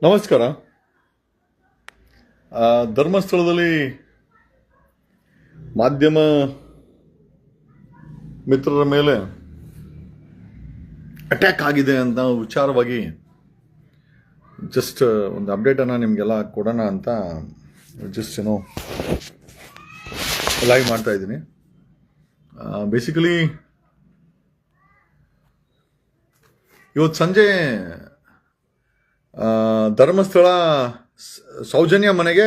ನಮಸ್ಕಾರ. ಧರ್ಮಸ್ಥಳದಲ್ಲಿ ಮಾಧ್ಯಮ ಮಿತ್ರರ ಮೇಲೆ ಅಟ್ಯಾಕ್ ಆಗಿದೆ ಅಂತ ವಿಚಾರವಾಗಿ ಜಸ್ಟ್ ಒಂದು ಅಪ್ಡೇಟನ್ನು ನಿಮಗೆಲ್ಲ ಕೊಡೋಣ ಅಂತ ಜಸ್ಟ್ ಲೈವ್ ಮಾಡ್ತಾ ಇದ್ದೀನಿ. ಬೇಸಿಕಲಿ ಇವತ್ತು ಸಂಜೆ ಧರ್ಮಸ್ಥಳ ಸೌಜನ್ಯ ಮನೆಗೆ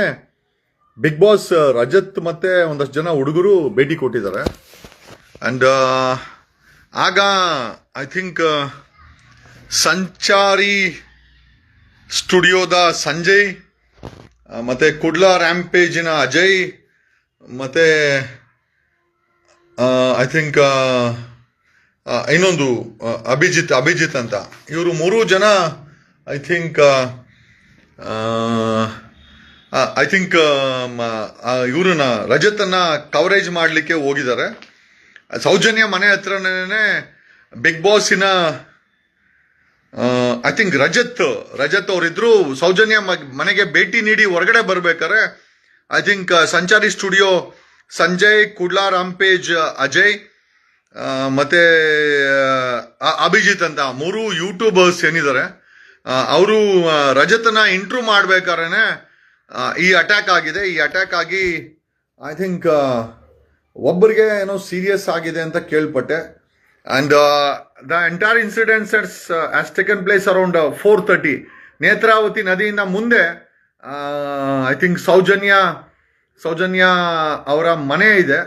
ಬಿಗ್ ಬಾಸ್ ರಜತ್ ಮತ್ತೆ ಒಂದಷ್ಟು ಜನ ಹುಡುಗರು ಭೇಟಿ ಕೊಟ್ಟಿದ್ದಾರೆ. ಅಂಡ್ ಆಗ ಐ ಥಿಂಕ್ ಸಂಚಾರಿ ಸ್ಟುಡಿಯೋದ ಸಂಜಯ್ ಮತ್ತೆ ಕುಡ್ಲಾ ರ್ಯಾಂಪೇಜಿನ ಅಜಯ್ ಮತ್ತೆ ಐ ಥಿಂಕ್ ಇನ್ನೊಂದು ಅಭಿಜಿತ್ ಅಂತ ಇವರು ಮೂರು ಜನ ಐ ಥಿಂಕ್ ಇವ್ರನ್ನ ರಜತನ್ನ ಕವರೇಜ್ ಮಾಡಲಿಕ್ಕೆ ಹೋಗಿದ್ದಾರೆ. ಸೌಜನ್ಯ ಮನೆ ಹತ್ರನೇ ಬಿಗ್ ಬಾಸಿನ ಐ ಥಿಂಕ್ ರಜತ್ ಅವರಿದ್ರು ಸೌಜನ್ಯ ಮನೆಗೆ ಭೇಟಿ ನೀಡಿ ಹೊರಗಡೆ ಬರ್ಬೇಕಾರೆ I think Sanchari studio Sanjay, Kudla rampage Ajay ಮತ್ತೆ ಅಭಿಜಿತ್ ಅಂತ ಮೂರು ಯೂಟ್ಯೂಬರ್ಸ್ ಏನಿದ್ದಾರೆ ಅವರು ರಜತನ ಇಂಟ್ರೂ ಮಾಡ್ಬೇಕಾದ್ರೆ ಈ ಅಟ್ಯಾಕ್ ಆಗಿದೆ. ಈ ಅಟ್ಯಾಕ್ ಆಗಿ ಐ ಥಿಂಕ್ ಒಬ್ಬರಿಗೆ ಏನೋ ಸೀರಿಯಸ್ ಆಗಿದೆ ಅಂತ ಕೇಳ್ಪಟ್ಟೆ. And the entire incident has taken place around 4:30 Netravati ನದಿಯಿಂದ ಮುಂದೆ. ಐ ಥಿಂಕ್ ಸೌಜನ್ಯ ಅವರ ಮನೆ ಇದೆ.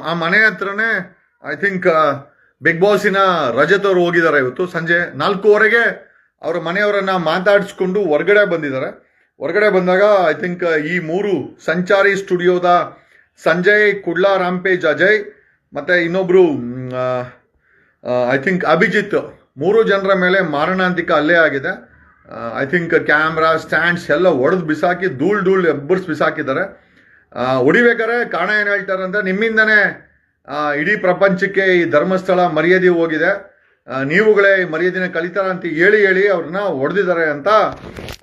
ಆ ಮನೆ ಹತ್ರನೇ ಐ ಥಿಂಕ್ ಬಿಗ್ ಬಾಸಿನ ರಜತ್ ಅವರು ಹೋಗಿದ್ದಾರೆ. ಇವತ್ತು ಸಂಜೆ 4:15 ಅವರ ಮನೆಯವರನ್ನ ಮಾತಾಡಿಸ್ಕೊಂಡು ಹೊರಗಡೆ ಬಂದಿದ್ದಾರೆ. ಹೊರಗಡೆ ಬಂದಾಗ ಐ ಥಿಂಕ್ ಈ ಮೂರು ಸಂಚಾರಿ ಸ್ಟುಡಿಯೋದ ಸಂಜಯ್, ಕುಡ್ಲಾ ರಾಂಪೇಜ್ ಅಜಯ್ ಮತ್ತೆ ಇನ್ನೊಬ್ರು ಐ ಥಿಂಕ್ ಅಭಿಜಿತ್, ಮೂರು ಜನರ ಮೇಲೆ ಮಾರಣಾಂತಿಕ ಹಲ್ಲೆ ಆಗಿದೆ. ಐ ಥಿಂಕ್ ಕ್ಯಾಮ್ರಾ ಸ್ಟ್ಯಾಂಡ್ಸ್ ಎಲ್ಲ ಒಡೆದು ಬಿಸಾಕಿ ಧೂಳ್ ಎಬ್ಬರ್ಸ್ ಬಿಸಾಕಿದ್ದಾರೆ. ಹೊಡಿಬೇಕಾರೆ ಕಾರಣ ಏನು ಹೇಳ್ತಾರೆ ಅಂದ್ರೆ, ನಿಮ್ಮಿಂದನೇ ಇಡೀ ಪ್ರಪಂಚಕ್ಕೆ ಈ ಧರ್ಮಸ್ಥಳ ಮರ್ಯಾದೆ ಹೋಗಿದೆ, ನೀವುಗಳೇ ಮರ್ಯಾದಿನ ಕಲಿತಾರ ಅಂತ ಹೇಳಿ ಅವ್ರನ್ನ ಹೊಡೆದಿದ್ದಾರೆ ಅಂತ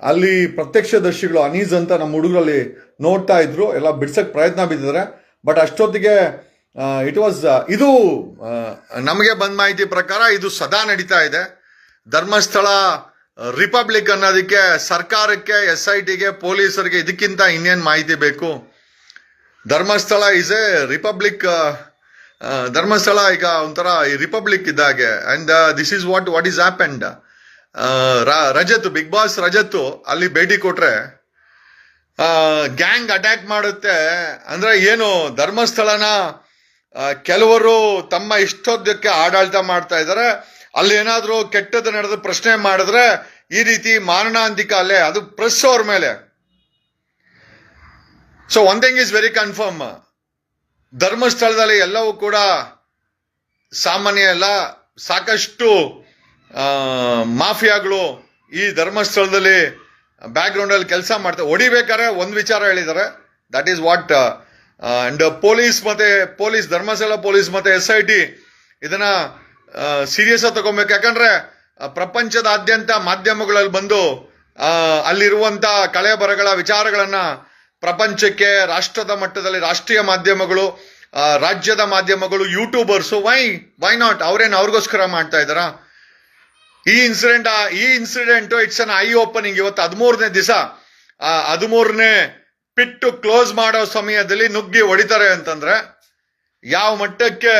ಅಲ್ಲಿ ಪ್ರತ್ಯಕ್ಷದರ್ಶಿಗಳು ಅನೀಸ್ ಅಂತ ನಮ್ಮ ಹುಡುಗರಲ್ಲಿ ನೋಡ್ತಾ ಇದ್ರು. ಎಲ್ಲ ಬಿಡ್ಸಕ್ ಪ್ರಯತ್ನ ಬಿದ್ದಿದ್ದಾರೆ. ಬಟ್ ಅಷ್ಟೊತ್ತಿಗೆ ಇಟ್ ವಾಸ್ ಇದು ನಮಗೆ ಬಂದ ಮಾಹಿತಿ ಪ್ರಕಾರ ಇದು ಸದಾ ನಡೀತಾ ಇದೆ. ಧರ್ಮಸ್ಥಳ ರಿಪಬ್ಲಿಕ್ ಅನ್ನೋದಕ್ಕೆ ಸರ್ಕಾರಕ್ಕೆ, SITಗೆ, ಪೊಲೀಸರಿಗೆ ಇದಕ್ಕಿಂತ ಇನ್ನೇನು ಮಾಹಿತಿ ಬೇಕು? Dharmasthala is a republic. Dharmasthala ಈಗ ಒಂಥರ ರಿಪಬ್ಲಿಕ್ ಇದ್ದಾಗೆ. And this is what is happened. Rajath, big boss Rajath ಅಲ್ಲಿ ಭೇಟಿ ಕೊಟ್ರೆ ಗ್ಯಾಂಗ್ ಅಟ್ಯಾಕ್ ಮಾಡುತ್ತೆ ಅಂದ್ರೆ ಏನು? ಧರ್ಮಸ್ಥಳನ ಕೆಲವರು ತಮ್ಮ ಇಷ್ಟೋದ್ದಕ್ಕೆ ಆಡಳಿತ ಮಾಡ್ತಾ ಇದ್ದಾರೆ. ಅಲ್ಲಿ ಏನಾದ್ರೂ ಕೆಟ್ಟದ್ದು ನಡೆದ ಪ್ರಶ್ನೆ ಮಾಡಿದ್ರೆ ಈ ರೀತಿ ಮಾರಣಾಂತಿಕ ಅಲ್ಲೇ ಅದು ಪ್ರೆಸ್ ಅವ್ರ ಮೇಲೆ. So one thing is very confirm, ಧರ್ಮಸ್ಥಳದಲ್ಲಿ ಎಲ್ಲವೂ ಕೂಡ ಸಾಮಾನ್ಯ ಎಲ್ಲ. ಸಾಕಷ್ಟು ಮಾಫಿಯಾಗಳು ಈ ಧರ್ಮಸ್ಥಳದಲ್ಲಿ ಬ್ಯಾಕ್ ಗ್ರೌಂಡ್ ಅಲ್ಲಿ ಕೆಲಸ ಮಾಡ್ತಾರೆ. ಹೊಡಿಬೇಕಾದ್ರೆ ಒಂದು ವಿಚಾರ ಹೇಳಿದ್ದಾರೆ, that is what. And police Dharmasthala police ಮತ್ತೆ SIT ಇದನ್ನ ಸೀರಿಯಸ್ ಆಗಿ ತಗೊಬೇಕು. ಯಾಕಂದ್ರೆ ಪ್ರಪಂಚದಾದ್ಯಂತ ಮಾಧ್ಯಮಗಳಲ್ಲಿ ಬಂದು ಅಲ್ಲಿರುವಂತ ಕಳೆ ಬರಗಳ ವಿಚಾರಗಳನ್ನ ಪ್ರಪಂಚಕ್ಕೆ, ರಾಷ್ಟ್ರದ ಮಟ್ಟದಲ್ಲಿ ರಾಷ್ಟ್ರೀಯ ಮಾಧ್ಯಮಗಳು, ರಾಜ್ಯದ ಮಾಧ್ಯಮಗಳು, ಯೂಟ್ಯೂಬರ್ಸು ವೈ ನಾಟ್ ಅವ್ರೇನು ಅವ್ರಿಗೋಸ್ಕರ ಮಾಡ್ತಾ ಇದ್ದಾರಾ? ಈ incident it's an I opening. ಇವತ್ತು 13ನೇ ದಿವಸ, 13ನೇ ಪಿಟ್ಟು ಕ್ಲೋಸ್ ಮಾಡೋ ಸಮಯದಲ್ಲಿ ನುಗ್ಗಿ ಹೊಡಿತಾರೆ ಅಂತಂದ್ರೆ ಯಾವ ಮಟ್ಟಕ್ಕೆ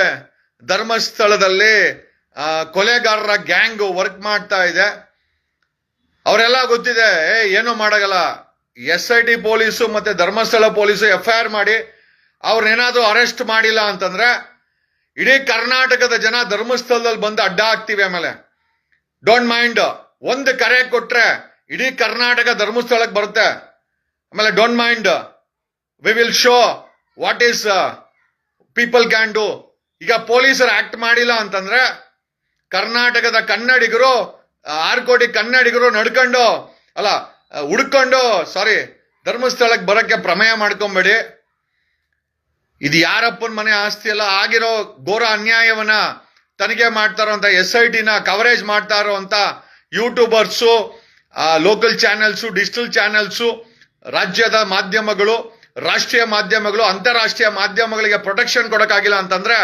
ಧರ್ಮಸ್ಥಳದಲ್ಲಿ ಕೊಲೆಗಾರರ ಗ್ಯಾಂಗ್ ವರ್ಕ್ ಮಾಡ್ತಾ ಇದೆ ಅವರೆಲ್ಲ ಗೊತ್ತಿದೆ. ಏನೋ ಮಾಡಗಲ್ಲ. SIT ಪೊಲೀಸು ಮತ್ತೆ ಧರ್ಮಸ್ಥಳ ಪೊಲೀಸು FIR ಮಾಡಿ ಅವ್ರನ್ನೇನಾದ್ರೂ ಅರೆಸ್ಟ್ ಮಾಡಿಲ್ಲ ಅಂತಂದ್ರೆ ಇಡೀ ಕರ್ನಾಟಕದ ಜನ ಧರ್ಮಸ್ಥಳದಲ್ಲಿ ಬಂದು ಅಡ್ಡ ಹಾಕ್ತಿವಿ. ಆಮೇಲೆ ಡೋಂಟ್ ಮೈಂಡ್, ಒಂದು ಕರೆ ಕೊಟ್ರೆ ಇಡೀ ಕರ್ನಾಟಕ ಧರ್ಮಸ್ಥಳಕ್ಕೆ ಬರುತ್ತೆ. ಆಮೇಲೆ don't mind, V will show what is people can do. ಈಗ ಪೊಲೀಸರು ಆಕ್ಟ್ ಮಾಡಿಲ್ಲ ಅಂತಂದ್ರೆ ಕರ್ನಾಟಕದ ಕನ್ನಡಿಗರು, 6 ಕೋಟಿ ಕನ್ನಡಿಗರು ಹುಡ್ಕೊಂಡು ಧರ್ಮಸ್ಥಳಕ್ಕೆ ಬರಕ್ಕೆ ಪ್ರಮೇಯ ಮಾಡ್ಕೊಂಬೇಡಿ. ಇದು ಯಾರಪ್ಪನ ಮನೆ ಆಸ್ತಿ ಎಲ್ಲ ಆಗಿರೋ ಘೋರ ಅನ್ಯಾಯವನ್ನ ತನಿಖೆ ಮಾಡ್ತಾರೋ ಅಂತ SITನ ಕವರೇಜ್ ಮಾಡ್ತಾ ಇರೋ ಅಂತ YouTubers local channels, digital channels, ರಾಜ್ಯದ ಮಾಧ್ಯಮಗಳು, ರಾಷ್ಟ್ರೀಯ ಮಾಧ್ಯಮಗಳು, ಅಂತಾರಾಷ್ಟ್ರೀಯ ಮಾಧ್ಯಮಗಳಿಗೆ ಪ್ರೊಟೆಕ್ಷನ್ ಕೊಡಕ್ಕಾಗಿಲ್ಲ ಅಂತಂದ್ರೆ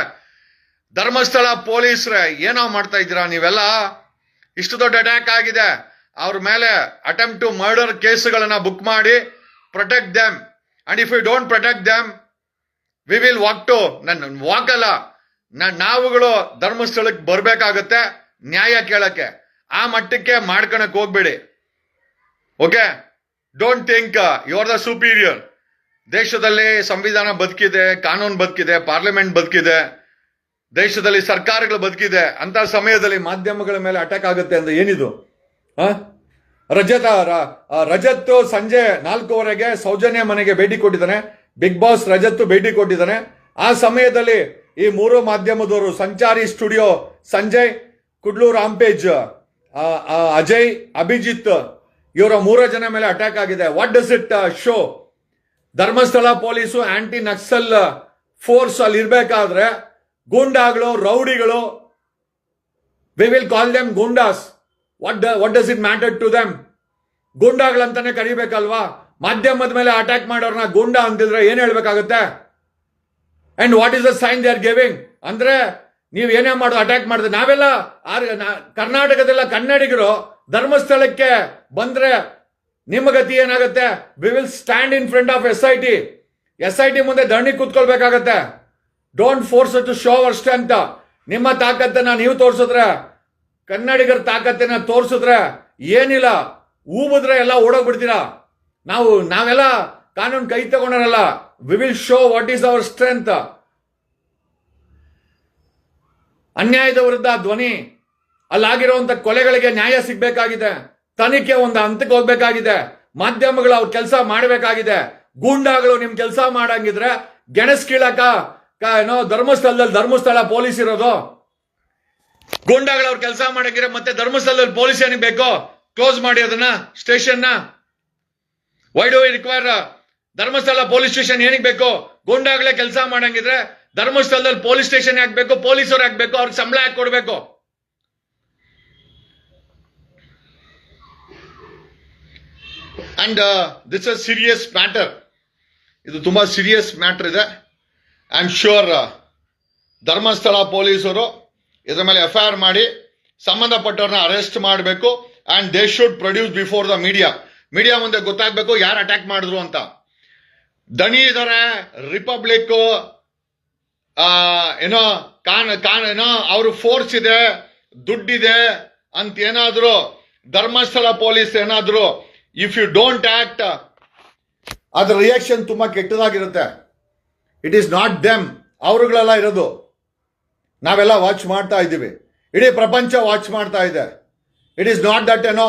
ಧರ್ಮಸ್ಥಳ ಪೊಲೀಸ್ರೆ ಏನೋ ಮಾಡ್ತಾ ಇದ್ದೀರಾ ನೀವೆಲ್ಲ? ಇಷ್ಟು ದೊಡ್ಡ ಅಟ್ಯಾಕ್ ಆಗಿದೆ, ಅವ್ರ ಮೇಲೆ ಅಟೆಂಪ್ಟ್ ಟು ಮರ್ಡರ್ ಕೇಸ್ಗಳನ್ನ ಬುಕ್ ಮಾಡಿ protect them. And if you don't protect them we will walk ಅಲ್ಲ, ನಾವುಗಳು ಧರ್ಮಸ್ಥಳಕ್ಕೆ ಬರ್ಬೇಕಾಗತ್ತೆ ನ್ಯಾಯ ಕೇಳಕ್ಕೆ. ಆ ಮಟ್ಟಕ್ಕೆ ಮಾಡ್ಕೊಳಕ್ ಹೋಗ್ಬೇಡಿ. Okay, don't think you are the superior. ದೇಶದಲ್ಲಿ ಸಂವಿಧಾನ ಬದುಕಿದೆ, ಕಾನೂನು ಬದುಕಿದೆ, ಪಾರ್ಲಿಮೆಂಟ್ ಬದುಕಿದೆ, ದೇಶದಲ್ಲಿ ಸರ್ಕಾರಗಳು ಬದುಕಿದೆ. ಅಂತ ಸಮಯದಲ್ಲಿ ಮಾಧ್ಯಮಗಳ ಮೇಲೆ ಅಟ್ಯಾಕ್ ಆಗುತ್ತೆ ಅಂದ್ರೆ ಏನಿದು? ರಜತ್ ಸಂಜೆ 4:15 ಸೌಜನ್ಯ ಮನೆಗೆ ಭೇಟಿ ಕೊಟ್ಟಿದ್ದಾನೆ. ಬಿಗ್ ಬಾಸ್ ರಜತ್ ಭೇಟಿ ಕೊಟ್ಟಿದ್ದಾನೆ. ಆ ಸಮಯದಲ್ಲಿ ಈ 3 ಮಾಧ್ಯಮದವರು, ಸಂಚಾರಿ ಸ್ಟುಡಿಯೋ ಸಂಜಯ್, ಕುಡ್ಲೂರು ರಾಂಪೇಜ್ ಅಜಯ್, ಅಭಿಜಿತ್, ಇವರ 3 ಜನ ಮೇಲೆ ಅಟ್ಯಾಕ್ ಆಗಿದೆ. What does it show? Dharmasthala police anti Naxal force ಅಲ್ಲಿ ಇರ್ಬೇಕಾದ್ರೆ ಗೂಂಡಾಗಳು, ರೌಡಿಗಳು, we will call them goondas. What does it matter to them? ಗೂಂಡಾಗಳಂತಾನೆ ಕರಿಬೇಕಲ್ವಾ? ಮಾಧ್ಯಮದ ಮೇಲೆ ಅಟ್ಯಾಕ್ ಮಾಡೋರ್ನ ಗೂಂಡಾ ಅಂತಿದ್ರೆ ಏನ್ ಹೇಳ್ಬೇಕಾಗುತ್ತೆ? And what is the sign they are giving? ಅಂದ್ರೆ ನೀವು ಏನೇ ಮಾಡೋದು ಅಟ್ಯಾಕ್ ಮಾಡಿದ್ರೆ ನಾವೆಲ್ಲ ಕರ್ನಾಟಕದೆಲ್ಲ ಕನ್ನಡಿಗರು ಧರ್ಮಸ್ಥಳಕ್ಕೆ ಬಂದ್ರೆ ನಿಮ್ಮ ಗತಿ ಏನಾಗುತ್ತೆ? We will stand in front of SIT ಮುಂದೆ ಧರಣಿ ಕೂತ್ಕೊಳ್ಬೇಕಾಗತ್ತೆ. Don't force to show our strength. ನಿಮ್ಮ ತಾಕತ್ತನ್ನ ನೀವು ತೋರಿಸಿದ್ರೆ, ಕನ್ನಡಿಗರ ತಾಕತ್ತನ್ನ ತೋರಿಸಿದ್ರೆ ಏನಿಲ್ಲ, ಊಬಿದ್ರೆ ಎಲ್ಲ ಓಡೋಗ್ಬಿಡ್ತೀರಾ. ನಾವೆಲ್ಲ ಕಾನೂನು ಕೈ ತಗೊಂಡರಲ್ಲ. We will show what is our strength. ಅನ್ಯಾಯದ ವಿರುದ್ಧ ಧ್ವನಿ. ಅಲ್ಲಾಗಿರುವಂತ ಕೊಲೆಗಳಿಗೆ ನ್ಯಾಯ ಸಿಗ್ಬೇಕಾಗಿದೆ. ತನಿಖೆ ಒಂದು ಹಂತಕ್ಕೆ ಹೋಗ್ಬೇಕಾಗಿದೆ. ಮಾಧ್ಯಮಗಳು ಅವ್ರ ಕೆಲಸ ಮಾಡಬೇಕಾಗಿದೆ. ಗೂಂಡಾಗಳು ನಿಮ್ ಕೆಲಸ ಮಾಡಂಗಿದ್ರೆ ಗೆಣಸ್ ಕೀಳಕ ಏನೋ ಧರ್ಮಸ್ಥಳ ಪೊಲೀಸ್ ಇರೋದು. ಗೂಂಡಾಗಳು ಅವ್ರ ಕೆಲಸ ಮಾಡಂಗಿದ್ರೆ ಮತ್ತೆ ಧರ್ಮಸ್ಥಳದಲ್ಲಿ ಪೊಲೀಸ್ ಏನಿಗೆ ಬೇಕು? ಕ್ಲೋಸ್ ಮಾಡಿ ಅದನ್ನ station. Why do we require Dharmasthala police station ಏನಿಗೆ ಬೇಕು? ಗೂಂಡಾಗಳೇ ಕೆಲಸ ಮಾಡಂಗಿದ್ರೆ ಧರ್ಮಸ್ಥಳದಲ್ಲಿ ಪೊಲೀಸ್ ಸ್ಟೇಷನ್ ಹಾಕ್ಬೇಕು, ಪೊಲೀಸರು ಹಾಕ್ಬೇಕು, ಅವ್ರಿಗೆ ಸಂಬಳ ಹಾಕಿ ಕೊಡ್ಬೇಕು. And this a serious matter. ಇದು ತುಂಬಾ ಸೀರಿಯಸ್ ಮ್ಯಾಟರ್ ಇದೆ. ಐ ಆಮ್ ಶ್ಯೂರ್ ಧರ್ಮಸ್ಥಳ ಪೊಲೀಸರು ಇದರ ಮೇಲೆ FIR ಮಾಡಿ ಸಂಬಂಧಪಟ್ಟವ್ರನ್ನ ಅರೆಸ್ಟ್ ಮಾಡಬೇಕು. And they should produce before the media ಮುಂದೆ ಗೊತ್ತಾಗಬೇಕು ಯಾರು ಅಟ್ಯಾಕ್ ಮಾಡಿದ್ರು ಅಂತ. ದಣಿ ಇದಾರೆ, ರಿಪಬ್ಲಿಕ್ ಏನೋ ಏನೋ ಅವ್ರ ಫೋರ್ಸ್ ಇದೆ, ದುಡ್ಡಿದೆ ಅಂತ ಏನಾದ್ರು ಧರ್ಮಸ್ಥಳ ಪೊಲೀಸ್ ಏನಾದ್ರು ಇಫ್ ಯು ಡೋಂಟ್ ಆಕ್ಟ್, ಅದ್ರ ರಿಯಾಕ್ಷನ್ ತುಂಬಾ ಕೆಟ್ಟದಾಗಿರುತ್ತೆ. ಇಟ್ ಈಸ್ ನಾಟ್ ದೆಮ್, ಅವರುಗಳೆಲ್ಲ ಇರೋದು. ನಾವೆಲ್ಲ ವಾಚ್ ಮಾಡ್ತಾ ಇದ್ದೀವಿ, ಇಡೀ ಪ್ರಪಂಚ ವಾಚ್ ಮಾಡ್ತಾ ಇದೆ. ಇಟ್ ಈಸ್ ನಾಟ್ ದಟ್ ಏನೋ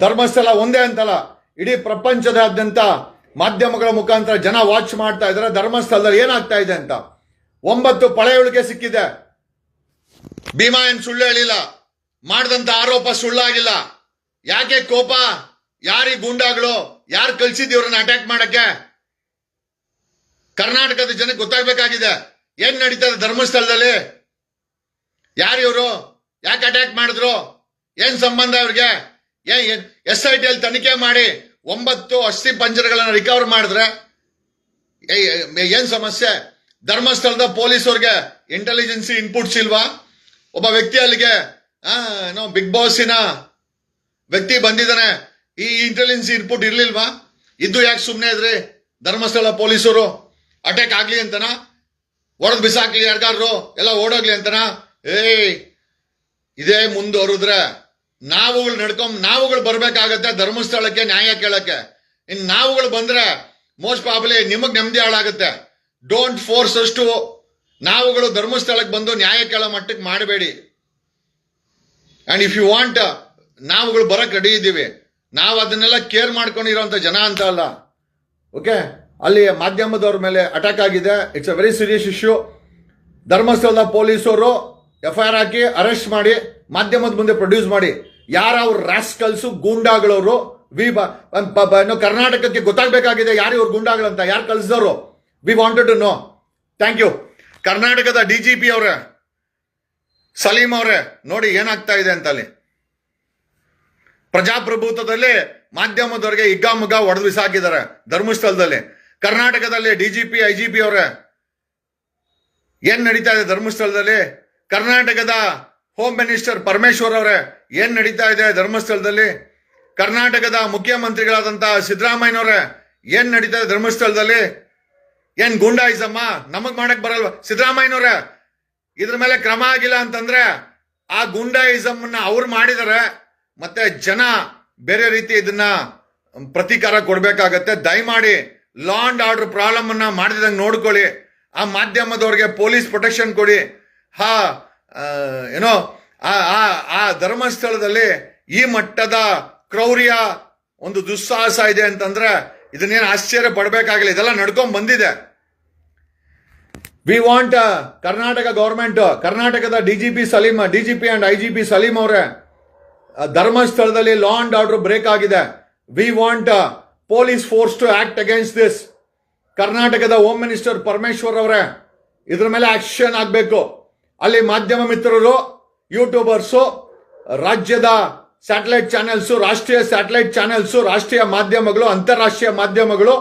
ಧರ್ಮಸ್ಥಳ ಒಂದೇ ಅಂತಲ್ಲ, ಇಡೀ ಪ್ರಪಂಚದಾದ್ಯಂತ ಮಾಧ್ಯಮಗಳ ಮುಖಾಂತರ ಜನ ವಾಚ್ ಮಾಡ್ತಾ ಇದ್ದಾರೆ ಧರ್ಮಸ್ಥಳದಲ್ಲಿ ಏನಾಗ್ತಾ ಇದೆ ಅಂತ. 9 ಪಳೆಯುಳಿಕೆ ಸಿಕ್ಕಿದೆ. ಭೀಮಾ ಏನ್ ಸುಳ್ಳು ಹೇಳಿಲ್ಲ, ಮಾಡಿದಂತ ಆರೋಪ ಸುಳ್ಳಾಗಿಲ್ಲ. ಯಾಕೆ ಕೋಪ? ಯಾರಿ ಗೂಂಡಾಗಳು? ಯಾರು ಕಳ್ಸಿದ್ ಇವ್ರನ್ನ ಅಟ್ಯಾಕ್ ಮಾಡಕ್ಕೆ? ಕರ್ನಾಟಕದ ಜನಕ್ಕೆ ಗೊತ್ತಾಗಬೇಕಾಗಿದೆ ಏನ್ ನಡೀತದೆ ಧರ್ಮಸ್ಥಳದಲ್ಲಿ. ಯಾರು ಇವರು? ಯಾಕೆ ಅಟ್ಯಾಕ್ ಮಾಡಿದ್ರು? ಏನ್ ಸಂಬಂಧ ಅವ್ರಿಗೆ? SIT ಅಲ್ಲಿ ತನಿಖೆ ಮಾಡಿ 9 ಅಸ್ಥಿ ಪಂಜರಗಳನ್ನ ರಿಕವರ್ ಮಾಡಿದ್ರೆ ಏನ್ ಸಮಸ್ಯೆ? ಧರ್ಮಸ್ಥಳದ ಪೊಲೀಸರಿಗೆ ಇಂಟೆಲಿಜೆನ್ಸಿ ಇನ್ಪುಟ್ಸ್ ಇಲ್ವಾ? ಒಬ್ಬ ವ್ಯಕ್ತಿ ಅಲ್ಲಿಗೆ ಬಿಗ್ ಬಾಸಿನ ವ್ಯಕ್ತಿ ಬಂದಿದ್ದಾನೆ, ಈ ಇಂಟೆಲಿಜೆನ್ಸಿ ಇನ್ಪುಟ್ ಇರ್ಲಿಲ್ವಾ? ಇದ್ದು ಯಾಕೆ ಸುಮ್ಮನೆ ಇದ್ರಿ? ಧರ್ಮಸ್ಥಳ ಪೊಲೀಸರು ಅಟ್ಯಾಕ್ ಆಗ್ಲಿ ಅಂತನ, ಹೊಡೆದ್ ಬಿಸಾಕ್ಲಿ, ಯಾರ್ಗಾರು ಎಲ್ಲ ಓಡೋಗ್ಲಿ ಅಂತನ? ಇದೇ ಮುಂದುವರಿದ್ರೆ ನಾವುಗಳು ಬರ್ಬೇಕಾಗತ್ತೆ ಧರ್ಮಸ್ಥಳಕ್ಕೆ ನ್ಯಾಯ ಕೇಳಕ್ಕೆ. ಇನ್ ನಾವುಗಳು ಬಂದ್ರೆ ಮೋಸ್ಟ್ ಪ್ರಾಬಲಿ ನಿಮಗ್ ನೆಮ್ಮದಿ ಹಾಳಾಗುತ್ತೆ. ಡೋಂಟ್ ಫೋರ್ಸ್ ಅಷ್ಟು ನಾವುಗಳು ಧರ್ಮಸ್ಥಳಕ್ಕೆ ಬಂದು ನ್ಯಾಯ ಕೇಳೋ ಮಟ್ಟಕ್ಕೆ ಮಾಡಬೇಡಿ. ಅಂಡ್ ಇಫ್ ಯು ವಾಂಟ್, ನಾವುಗಳು ಬರಕ್ ರೆಡಿ ಇದ್ದೀವಿ. ನಾವು ಅದನ್ನೆಲ್ಲ ಕೇರ್ ಮಾಡ್ಕೊಂಡಿರೋಂಥ ಜನ ಅಂತ ಅಲ್ಲ. ಓಕೆ, ಅಲ್ಲಿ ಮಾಧ್ಯಮದವ್ರ ಮೇಲೆ ಅಟ್ಯಾಕ್ ಆಗಿದೆ. It's a very serious issue. ಧರ್ಮಸ್ಥಳದ ಪೊಲೀಸರು FIR ಹಾಕಿ ಅರೆಸ್ಟ್ ಮಾಡಿ ಮಾಧ್ಯಮದ ಮುಂದೆ ಪ್ರೊಡ್ಯೂಸ್ ಮಾಡಿ. ಯಾರವ್ರ ರಾಸ್ಕಲ್ಸು ಗೂಂಡಾಗಳವರು? ಕರ್ನಾಟಕಕ್ಕೆ ಗೊತ್ತಾಗಬೇಕಾಗಿದೆ ಯಾರು ಇವ್ರು ಗೂಂಡಾಗಳಂತ, ಯಾರು ಕಳಿಸಿದವರು. We wanted to know. Thank you. ಕರ್ನಾಟಕದ DGP ಅವರೇ, ಸಲೀಂ ಅವರೇ, ನೋಡಿ ಏನಾಗ್ತಾ ಇದೆ ಅಂತ ಅಲ್ಲಿ. ಪ್ರಜಾಪ್ರಭುತ್ವದಲ್ಲಿ ಮಾಧ್ಯಮದವರಿಗೆ ಹಿಗ್ಗಾಮುಗ್ಗ ಹೊಡೆದು ಬಿಸಾಕಿದ್ದಾರೆ ಧರ್ಮಸ್ಥಳದಲ್ಲಿ. ಕರ್ನಾಟಕದಲ್ಲಿ ಡಿಜಿಪಿ ಐಜಿಪಿ ಅವರೇ ಏನ್ ನಡೀತಾ ಇದೆ ಧರ್ಮಸ್ಥಳದಲ್ಲಿ? ಕರ್ನಾಟಕದ ಹೋಮ್ ಮಿನಿಸ್ಟರ್ ಪರಮೇಶ್ವರ್ ಅವರೇ ಏನ್ ನಡೀತಾ ಇದೆ ಧರ್ಮಸ್ಥಳದಲ್ಲಿ? ಕರ್ನಾಟಕದ ಮುಖ್ಯಮಂತ್ರಿಗಳಾದಂತಹ ಸಿದ್ದರಾಮಯ್ಯನವರೇ ಏನ್ ನಡೀತಾ ಇದೆ ಧರ್ಮಸ್ಥಳದಲ್ಲಿ? ಏನ್ ಗುಂಡಾಯಿಸಮ್ಮ ನಮಗ್ ಮಾಡಕ್ ಬರಲ್ವಾ? ಸಿದ್ದರಾಮಯ್ಯನವರೇ ಇದ್ರ ಮೇಲೆ ಕ್ರಮ ಆಗಿಲ್ಲ ಅಂತಂದ್ರೆ ಆ ಗುಂಡಾಯಿಸಮ್ ಅವ್ರು ಮಾಡಿದಾರೆ, ಮತ್ತೆ ಜನ ಬೇರೆ ರೀತಿ ಇದನ್ನ ಪ್ರತೀಕಾರ ಕೊಡ್ಬೇಕಾಗತ್ತೆ. ದಯಮಾಡಿ ಲಾ ಅಂಡ್ ಆರ್ಡರ್ ಪ್ರಾಬ್ಲಮ್ ಅನ್ನ ಮಾಡಿದಂಗೆ ನೋಡ್ಕೊಳ್ಳಿ. ಆ ಮಾಧ್ಯಮದವ್ರಿಗೆ ಪೊಲೀಸ್ ಪ್ರೊಟೆಕ್ಷನ್ ಕೊಡಿ. ಏನೋ ಆ ಧರ್ಮಸ್ಥಳದಲ್ಲಿ ಈ ಮಟ್ಟದ ಕ್ರೌರ್ಯ ಒಂದು ದುಸ್ಸಾಹಸ ಇದೆ ಅಂತಂದ್ರೆ ಇದನ್ನೇನು ಆಶ್ಚರ್ಯ ಪಡ್ಬೇಕಾಗಿಲ್ಲ, ಇದೆಲ್ಲ ನಡ್ಕೊಂಡ್ ಬಂದಿದೆ. ವಿ ವಾಂಟ್ ಕರ್ನಾಟಕ ಗೌರ್ಮೆಂಟ್, ಕರ್ನಾಟಕದ ಡಿಜಿಪಿ ಅಂಡ್ ಐಜಿಪಿ ಸಲೀಂ ಅವರೇ ಧರ್ಮಸ್ಥಳದಲ್ಲಿ ಲಾ ಅಂಡ್ ಆರ್ಡರ್ ಬ್ರೇಕ್ ಆಗಿದೆ. We want police force to act against this. ಕರ್ನಾಟಕದ ಹೋಮ್ ಮಿನಿಸ್ಟರ್ ಪರಮೇಶ್ವರ್ ಅವರೇ ಇದ್ರ ಮೇಲೆ ಆಕ್ಷನ್ ಆಗಬೇಕು. ಅಲ್ಲಿ ಮಾಧ್ಯಮ ಮಿತ್ರರು, ಯೂಟ್ಯೂಬರ್ಸು, ರಾಜ್ಯದ ಸ್ಯಾಟಲೈಟ್ ಚಾನೆಲ್ಸು, ರಾಷ್ಟ್ರೀಯ ಸ್ಯಾಟಲೈಟ್ ಚಾನೆಲ್ಸು, ರಾಷ್ಟ್ರೀಯ ಮಾಧ್ಯಮಗಳು, ಅಂತಾರಾಷ್ಟ್ರೀಯ ಮಾಧ್ಯಮಗಳು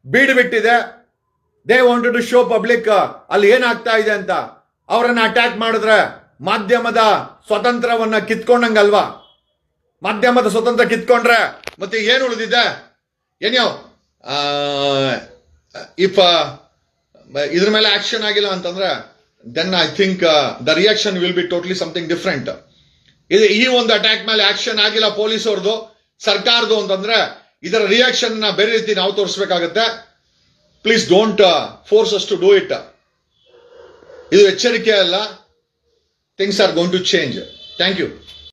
ಬೀಡು ಬಿಟ್ಟಿದೆ. They wanted to show public ಅಲ್ಲಿ ಏನಾಗ್ತಾ ಇದೆ ಅಂತ. ಅವರನ್ನ ಅಟ್ಯಾಕ್ ಮಾಡಿದ್ರೆ ಮಾಧ್ಯಮದ ಸ್ವತಂತ್ರವನ್ನ ಕಿತ್ಕೊಂಡಂಗಲ್ವಾ? ಮಾಧ್ಯಮದ ಸ್ವತಂತ್ರ ಕಿತ್ಕೊಂಡ್ರೆ ಮತ್ತೆ ಏನು ಉಳಿದಿದೆ? ಏನೋ ಇಫ್ ಇದ್ರ ಮೇಲೆ ಆಕ್ಷನ್ ಆಗಿಲ್ಲ ಅಂತಂದ್ರೆ then I think the reaction will be totally something different. ಈ ಒಂದು ಅಟ್ಯಾಕ್ ಮೇಲೆ ಆಕ್ಷನ್ ಆಗಿಲ್ಲ ಪೊಲೀಸ್ ಅವ್ರದ್ದು, ಸರ್ಕಾರದ್ದು ಅಂತಂದ್ರೆ ಇದರ ರಿಯಾಕ್ಷನ್ ಬೇರೆ ರೀತಿ ನಾವು ತೋರಿಸಬೇಕಾಗತ್ತೆ. Please don't force us to do it. ಇದು ಎಚ್ಚರಿಕೆ ಅಲ್ಲ. Things are going to change. Thank you.